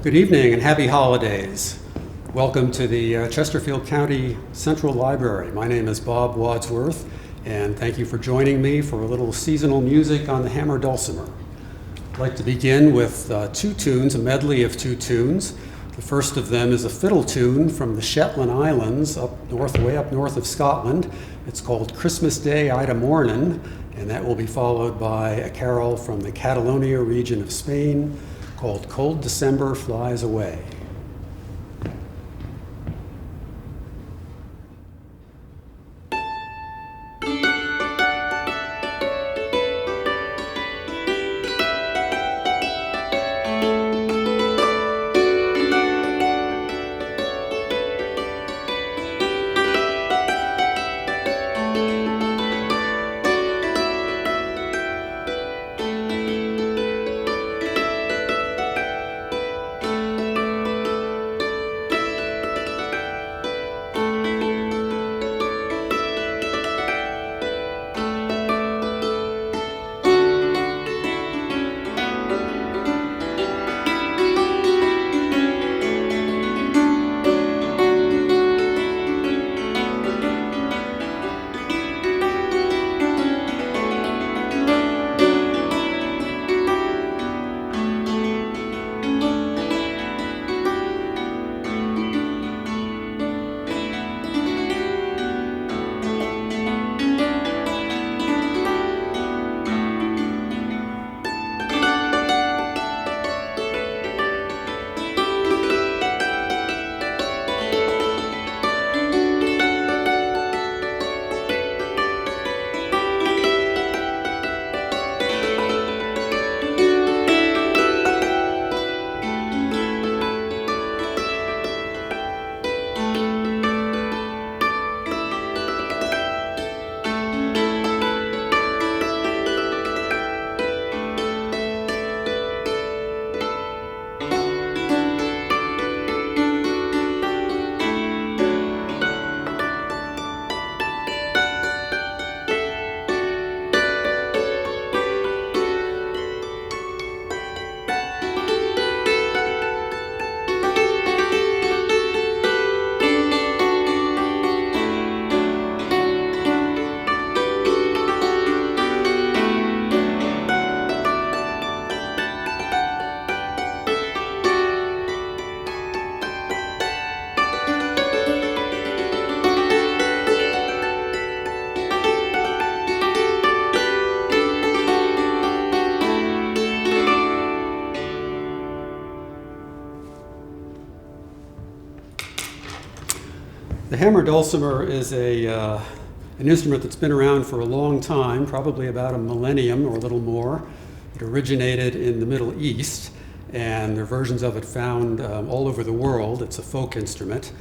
Good evening and happy holidays. Welcome to the Chesterfield County Central Library. My name is Bob Wadsworth, and thank you for joining me for a little seasonal music on the Hammer Dulcimer. I'd like to begin with two tunes, a medley of two tunes. The first of them is a fiddle tune from the Shetland Islands, way up north of Scotland. It's called Christmas Day Ida Mornin', and that will be followed by a carol from the Catalonia region of Spain called Cold December Flies Away. The hammer dulcimer is an instrument that's been around for a long time, probably about a millennium or a little more. It originated in the Middle East, and there are versions of it found all over the world. It's a folk instrument,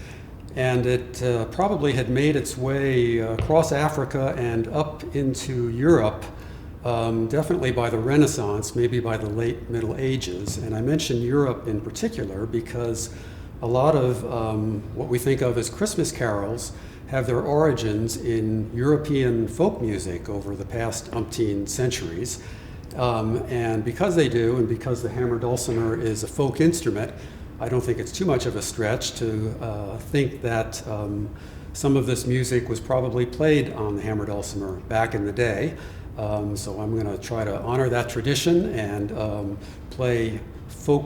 and it probably had made its way across Africa and up into Europe, definitely by the Renaissance, maybe by the late Middle Ages. And I mention Europe in particular because a lot of what we think of as Christmas carols have their origins in European folk music over the past umpteen centuries. And because they do, and because the hammer dulcimer is a folk instrument, I don't think it's too much of a stretch to think that some of this music was probably played on the hammer dulcimer back in the day. So I'm going to try to honor that tradition and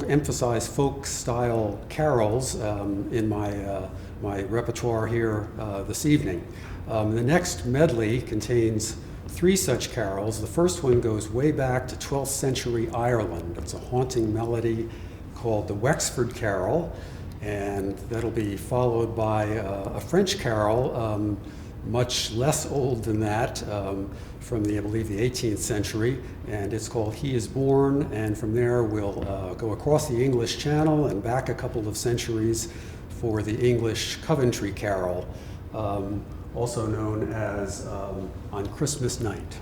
emphasize folk style carols in my repertoire here this evening. The next medley contains three such carols. The first one goes way back to 12th century Ireland. It's a haunting melody called the Wexford Carol, and that'll be followed by a French carol, much less old than that, from I believe the 18th century, and it's called He Is Born, and from there we'll go across the English Channel and back a couple of centuries for the English Coventry Carol, also known as On Christmas Night.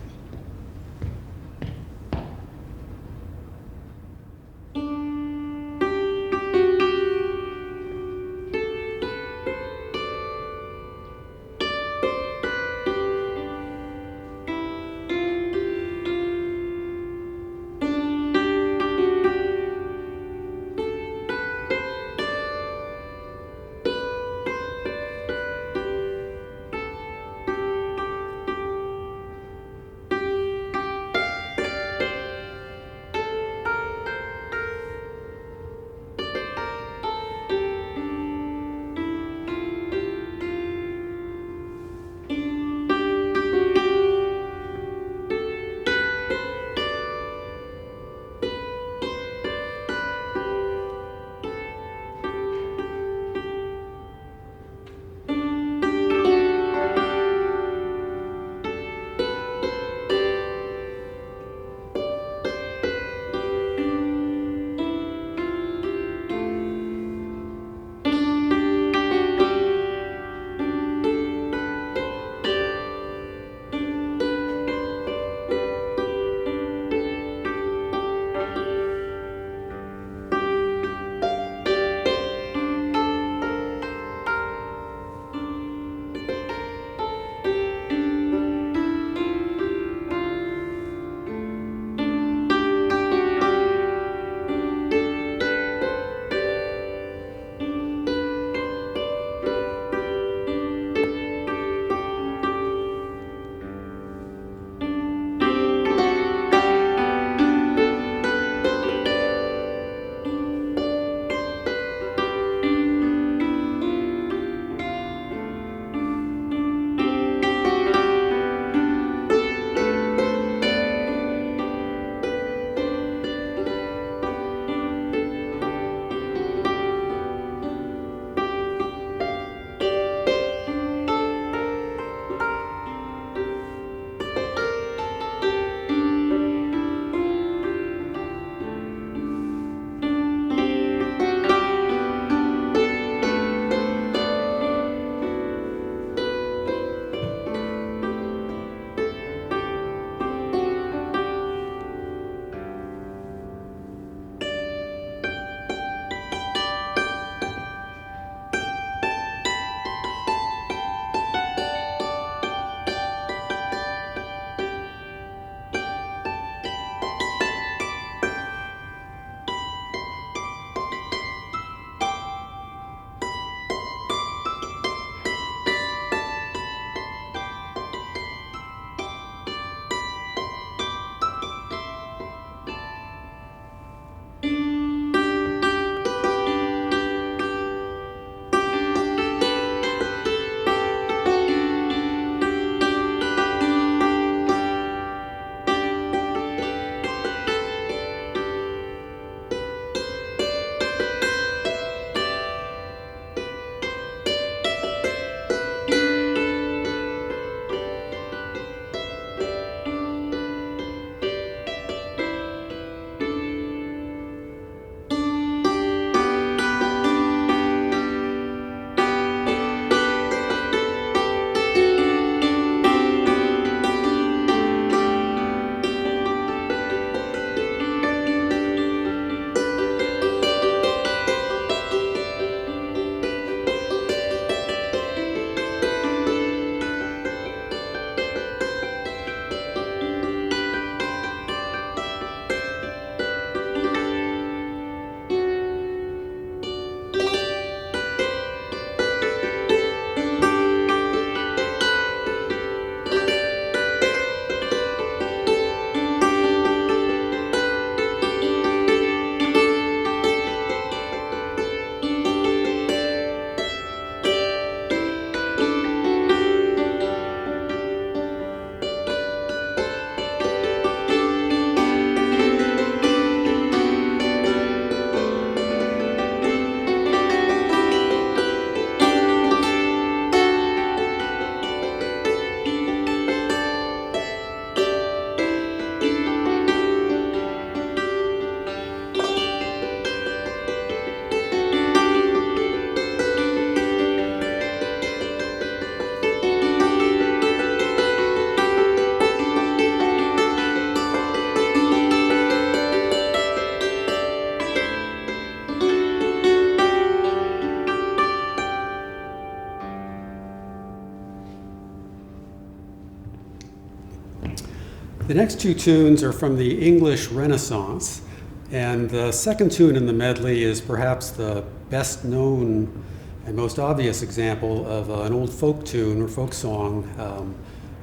The next two tunes are from the English Renaissance, and the second tune in the medley is perhaps the best known and most obvious example of an old folk tune or folk song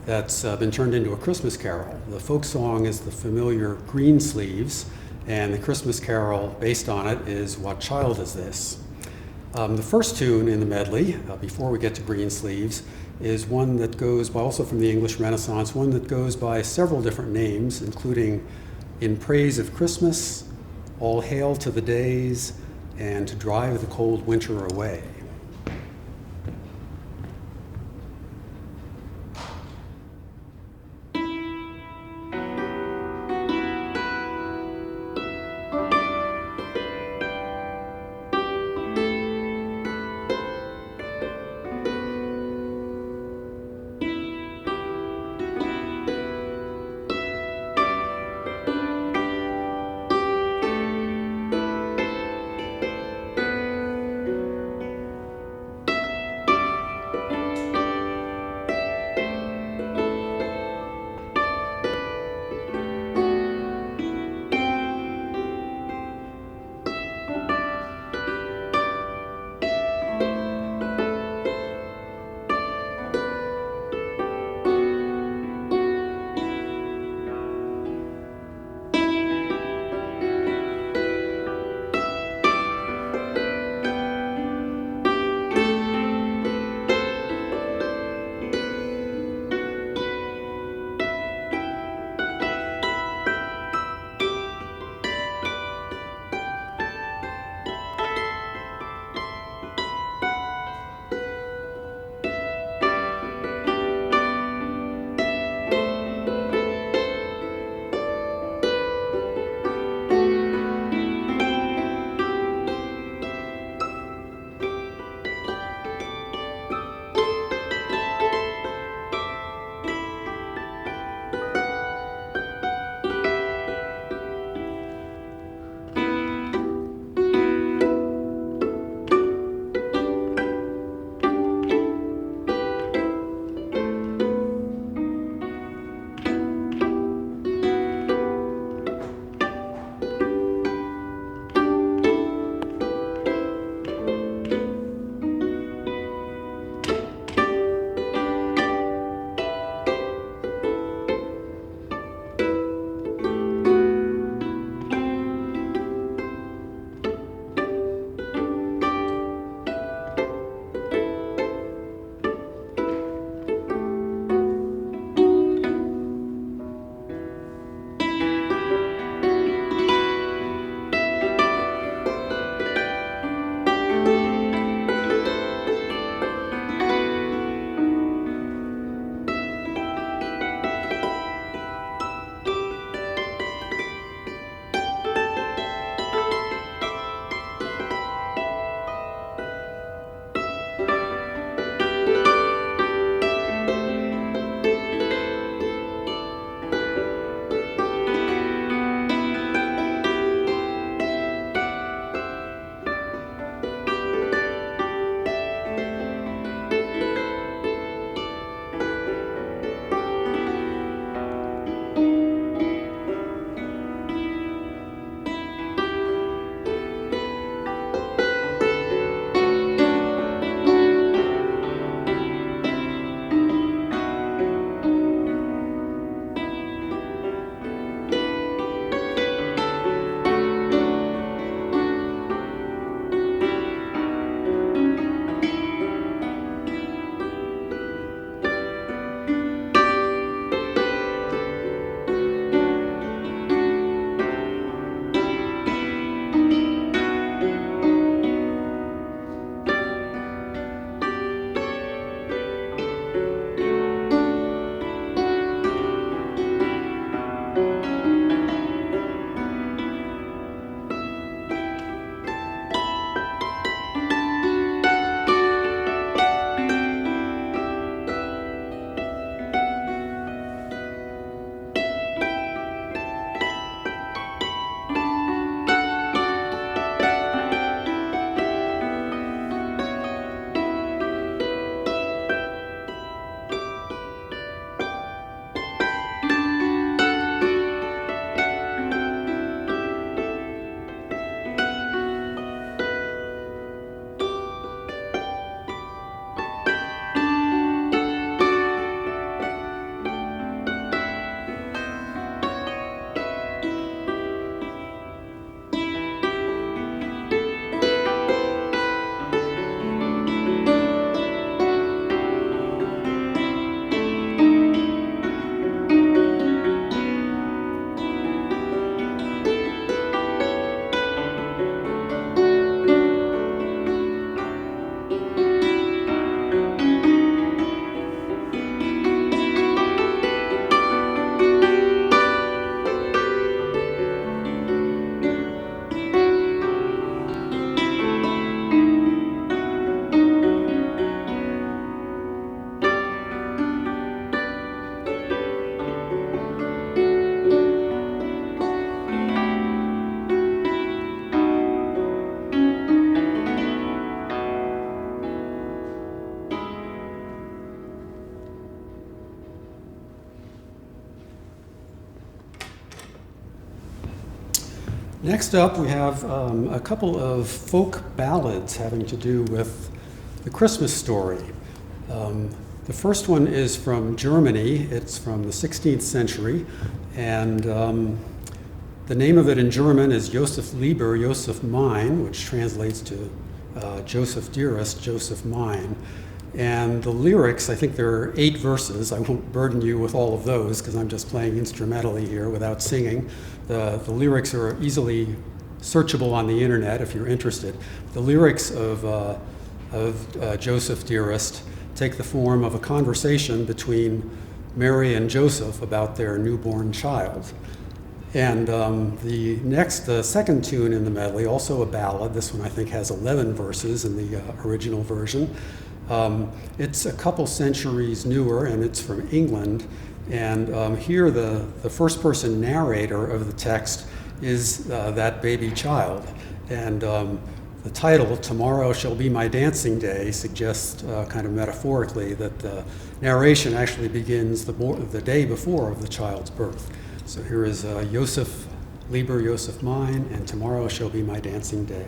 that's been turned into a Christmas carol. The folk song is the familiar Greensleeves, and the Christmas carol based on it is What Child Is This? The first tune in the medley, before we get to Greensleeves, is one that goes by, also from the English Renaissance, one that goes by several different names, including In Praise of Christmas, All Hail to the Days, and To Drive the Cold Winter Away. Next up, we have a couple of folk ballads having to do with the Christmas story. The first one is from Germany. It's from the 16th century, and the name of it in German is Joseph Lieber, Joseph Mine, which translates to Joseph Dearest, Joseph Mine. And the lyrics, I think there are 8 verses. I won't burden you with all of those because I'm just playing instrumentally here without singing. The lyrics are easily searchable on the internet if you're interested. The lyrics of Joseph Dearest take the form of a conversation between Mary and Joseph about their newborn child. And the second tune in the medley, also a ballad. This one I think has 11 verses in the original version. It's a couple centuries newer, and it's from England. And here the first person narrator of the text is that baby child. And the title, Tomorrow Shall Be My Dancing Day, suggests kind of metaphorically that the narration actually begins the day before of the child's birth. So here is Joseph Lieber, Joseph Mine, and Tomorrow Shall Be My Dancing Day.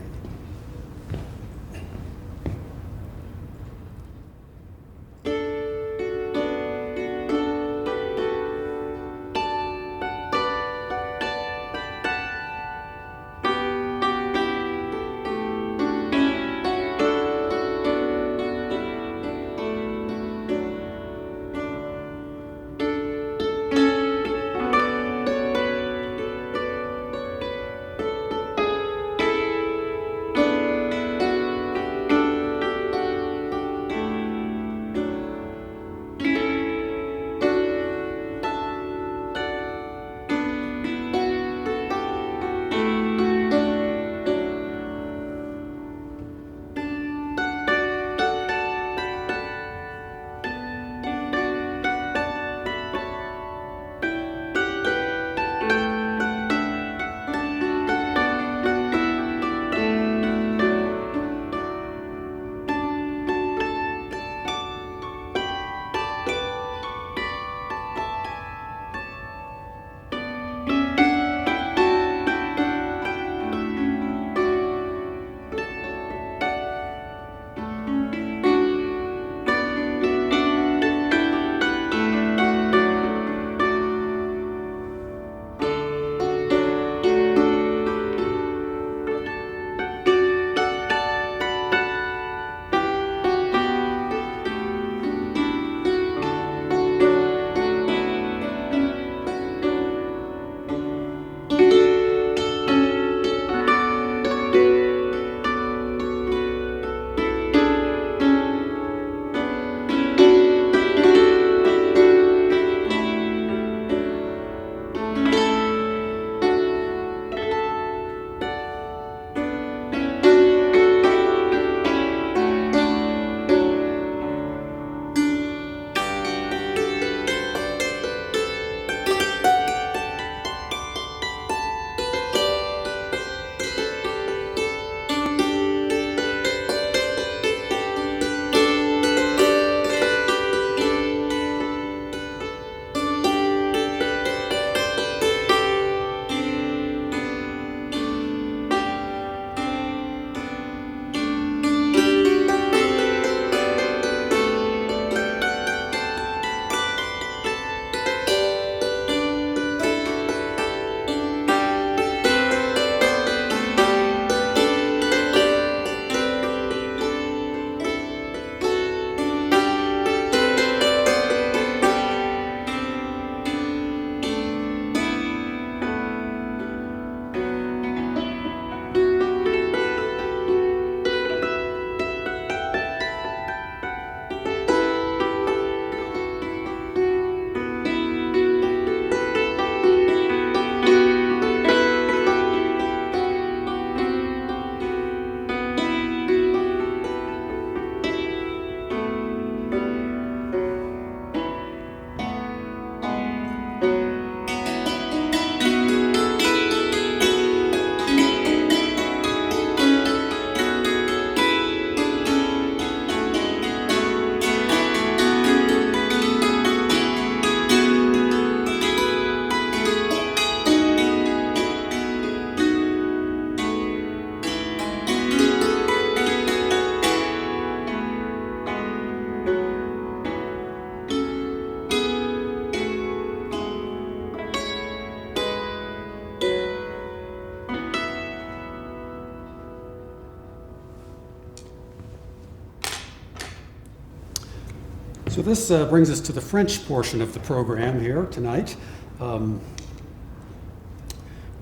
So this brings us to the French portion of the program here tonight.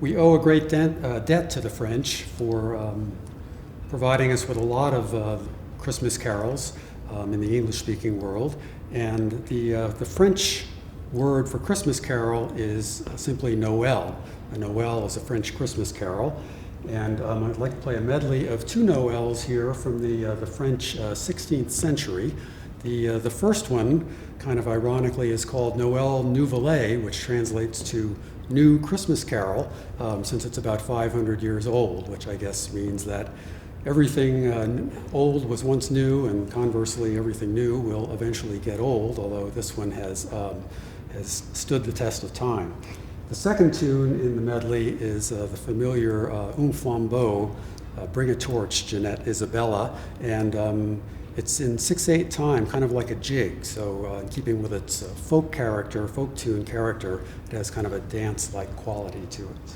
We owe a great debt to the French for providing us with a lot of Christmas carols in the English-speaking world. And the French word for Christmas carol is simply Noel. A Noel is a French Christmas carol. And I'd like to play a medley of two Noels here from the French 16th century. The first one, kind of ironically, is called Noel Nouville, which translates to New Christmas Carol, since it's about 500 years old, which I guess means that everything old was once new, and conversely, everything new will eventually get old, although this one has stood the test of time. The second tune in the medley is the familiar Un Flambeau, Bring a Torch, Jeanette Isabella, and it's in 6/8 time, kind of like a jig, so in keeping with its folk tune character, it has kind of a dance-like quality to it.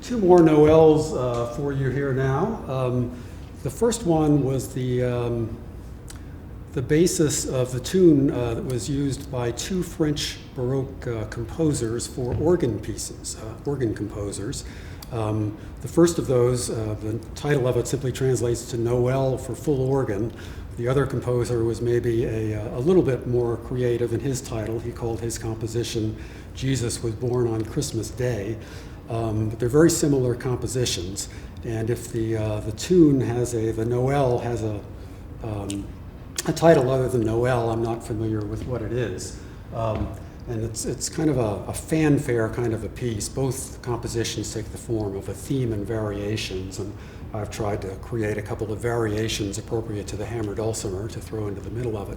Two more Noels for you here now. The first one was the basis of the tune that was used by two French Baroque composers for organ pieces, organ composers. The first of those, the title of it simply translates to Noel for full organ. The other composer was maybe a little bit more creative in his title. He called his composition Jesus Was Born on Christmas Day. But they're very similar compositions. And if the tune has the Noel has a title other than Noel, I'm not familiar with what it is. And it's kind of a fanfare kind of a piece. Both compositions take the form of a theme and variations, and I've tried to create a couple of variations appropriate to the Hammer Dulcimer to throw into the middle of it.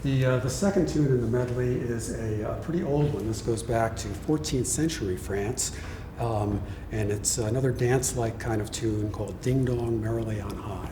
The second tune in the medley is a pretty old one. This goes back to 14th century France. And it's another dance-like kind of tune called Dingdong, Merrily on High.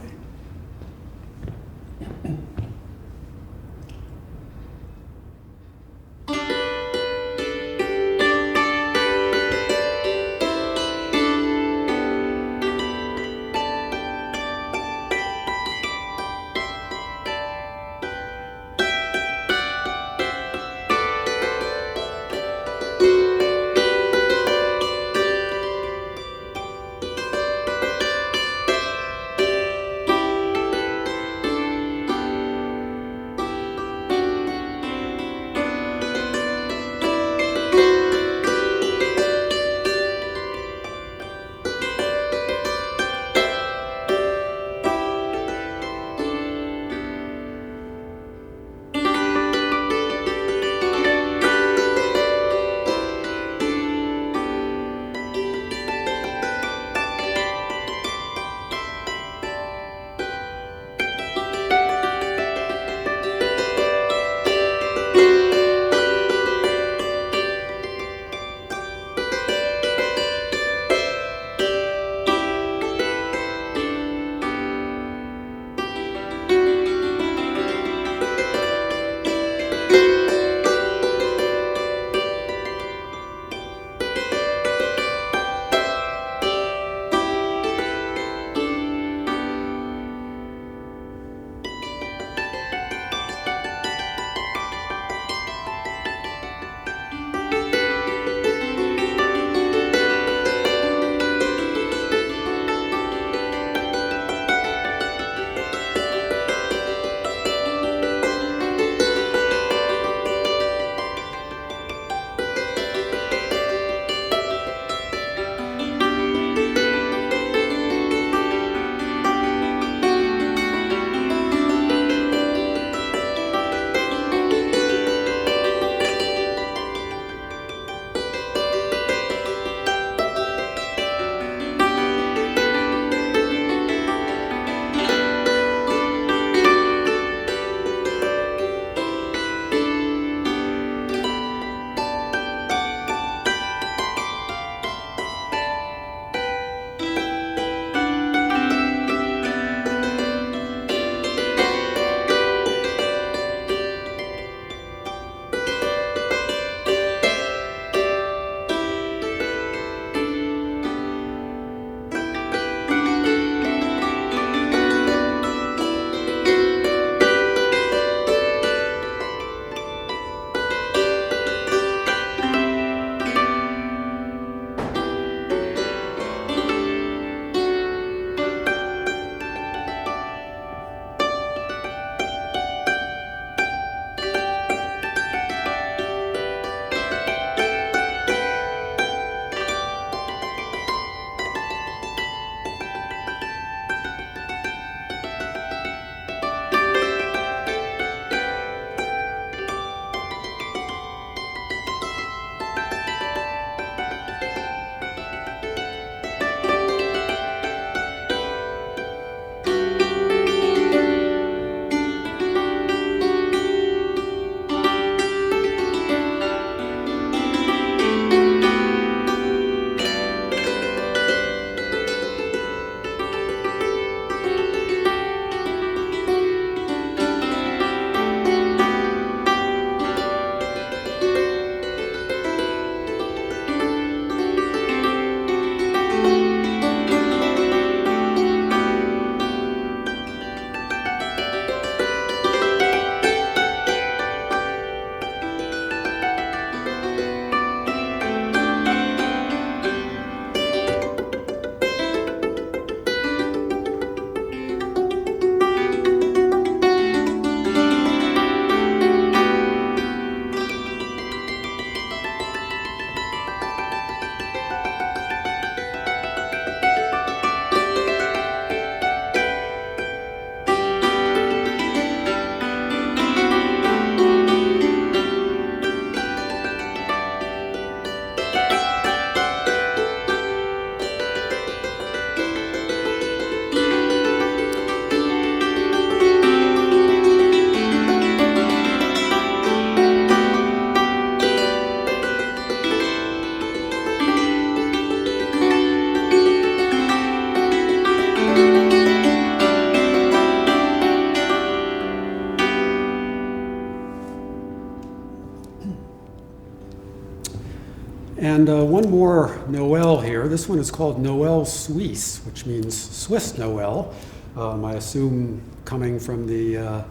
And one more Noel here. This one is called Noel Suisse, which means Swiss Noel. I assume coming from the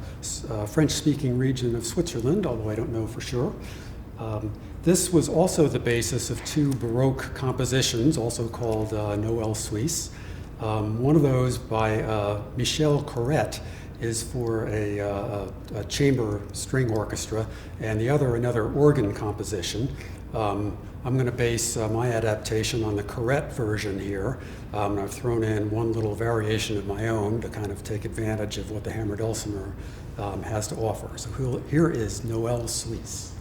French-speaking region of Switzerland, although I don't know for sure. This was also the basis of two Baroque compositions, also called Noel Suisse. One of those by Michel Corrette is for a chamber string orchestra, and the other another organ composition. I'm going to base my adaptation on the Corrette version here. I've thrown in one little variation of my own to kind of take advantage of what the Hammer Dulcimer has to offer. So here is Noel Suisse.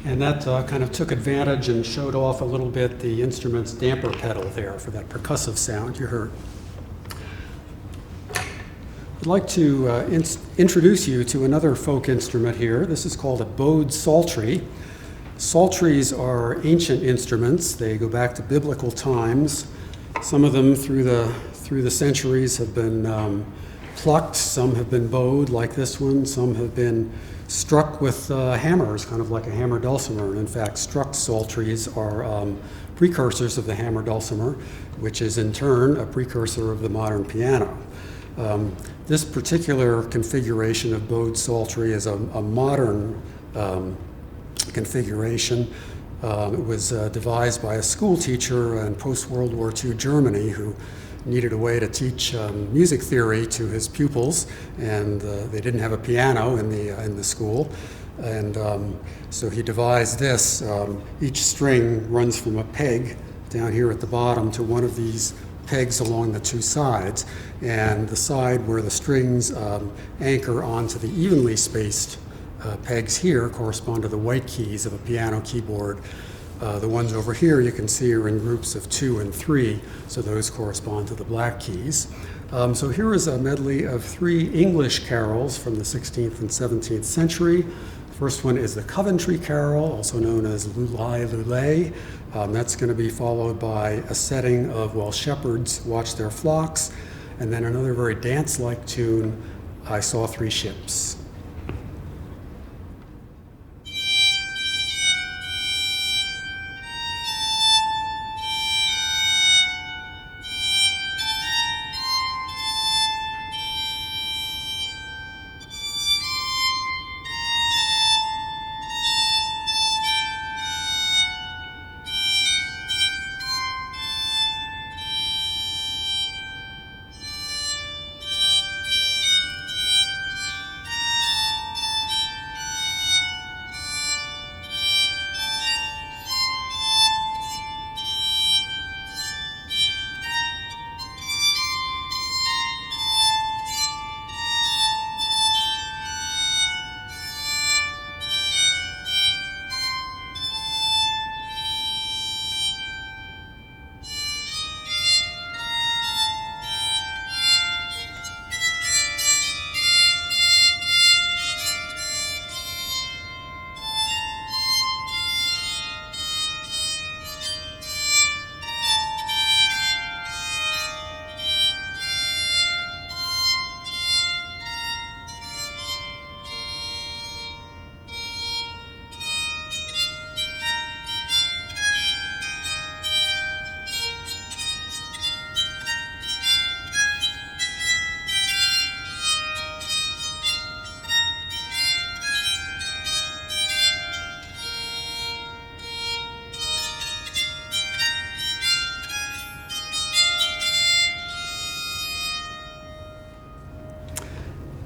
And that kind of took advantage and showed off a little bit the instrument's damper pedal there for that percussive sound you heard. I'd like to introduce you to another folk instrument here. This is called a bowed psaltery. Psalteries are ancient instruments. They go back to biblical times. Some of them through the centuries have been plucked. Some have been bowed, like this one. Some have been struck with hammers, kind of like a hammer dulcimer. In fact, struck psalteries are precursors of the hammer dulcimer, which is in turn a precursor of the modern piano. This particular configuration of bowed psaltery is a modern configuration. It was devised by a school teacher in post-World War II Germany who needed a way to teach music theory to his pupils, and they didn't have a piano in the school, and so he devised this. Each string runs from a peg down here at the bottom to one of these pegs along the two sides, and the side where the strings anchor onto the evenly spaced pegs here correspond to the white keys of a piano keyboard. The ones over here you can see are in groups of 2 and 3, so those correspond to the black keys. So here is a medley of 3 English carols from the 16th and 17th century. The first one is the Coventry Carol, also known as Lulai Lulay. That's going to be followed by a setting of While Shepherds Watch Their Flocks, and then another very dance-like tune, I Saw 3 Ships.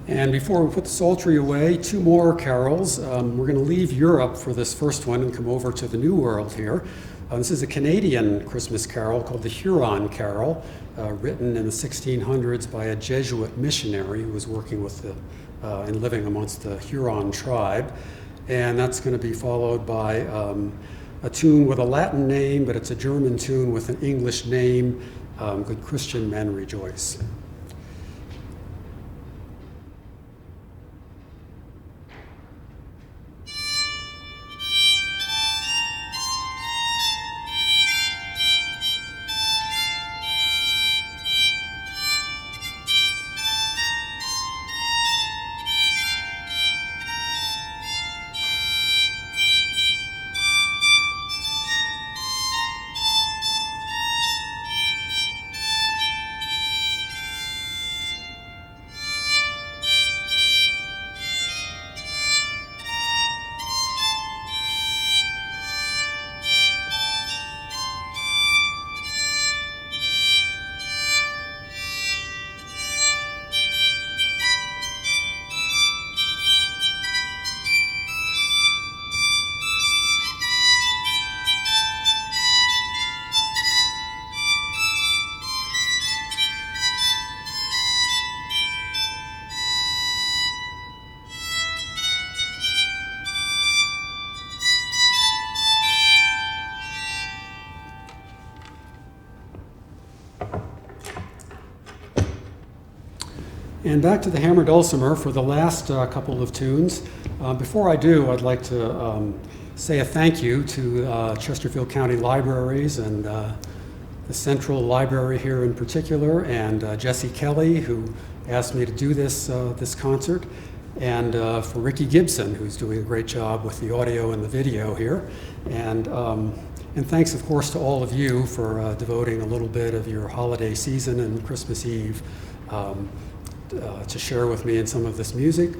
And before we put the psaltery away, 2 more carols. We're going to leave Europe for this first one and come over to the New World here. This is a Canadian Christmas carol called the Huron Carol, written in the 1600s by a Jesuit missionary who was working with and living amongst the Huron tribe. And that's going to be followed by a tune with a Latin name, but it's a German tune with an English name, Good Christian Men Rejoice. And back to the Hammer Dulcimer for the last couple of tunes. Before I do, I'd like to say a thank you to Chesterfield County Libraries and the Central Library here in particular, and Jesse Kelly, who asked me to do this concert, and for Ricky Gibson, who's doing a great job with the audio and the video here. And thanks, of course, to all of you for devoting a little bit of your holiday season and Christmas Eve to share with me in some of this music.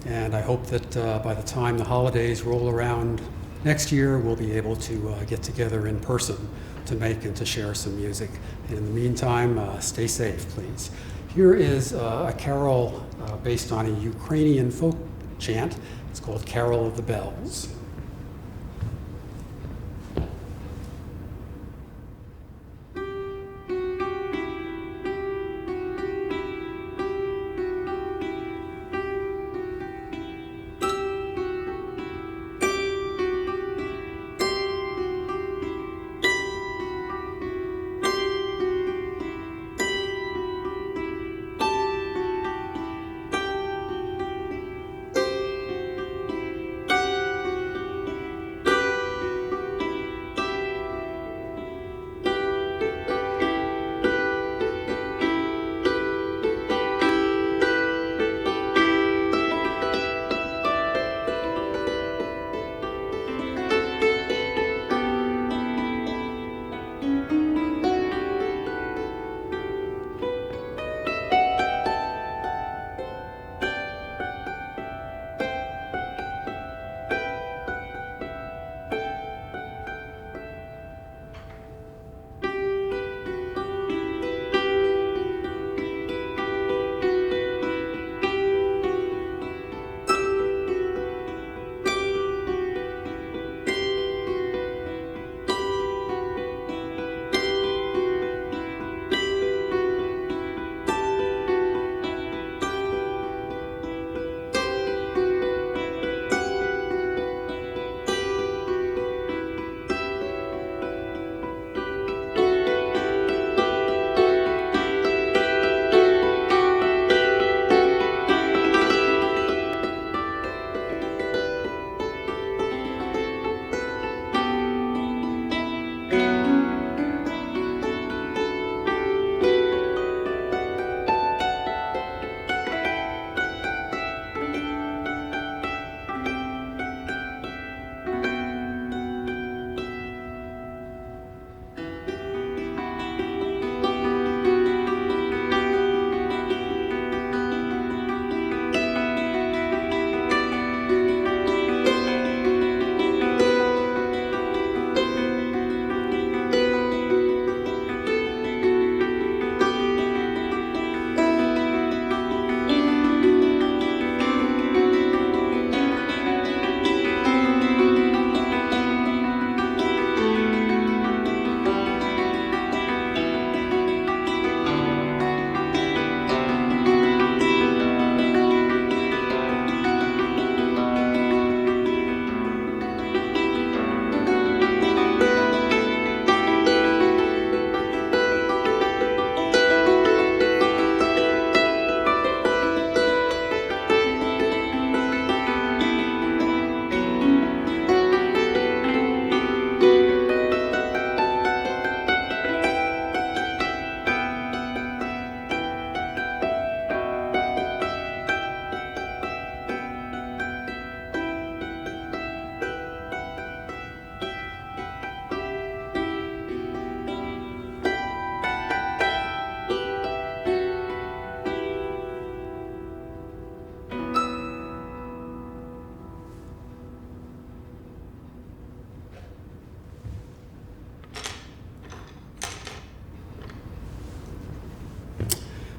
And I hope that by the time the holidays roll around next year, we'll be able to get together in person to make and to share some music. And in the meantime, stay safe, please. Here is a carol based on a Ukrainian folk chant. It's called Carol of the Bells.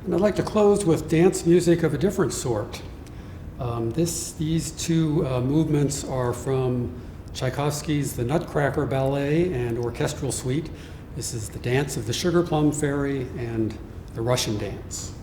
And I'd like to close with dance music of a different sort. These two movements are from Tchaikovsky's The Nutcracker Ballet and Orchestral Suite. This is the Dance of the Sugar Plum Fairy and the Russian Dance.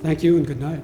Thank you and good night.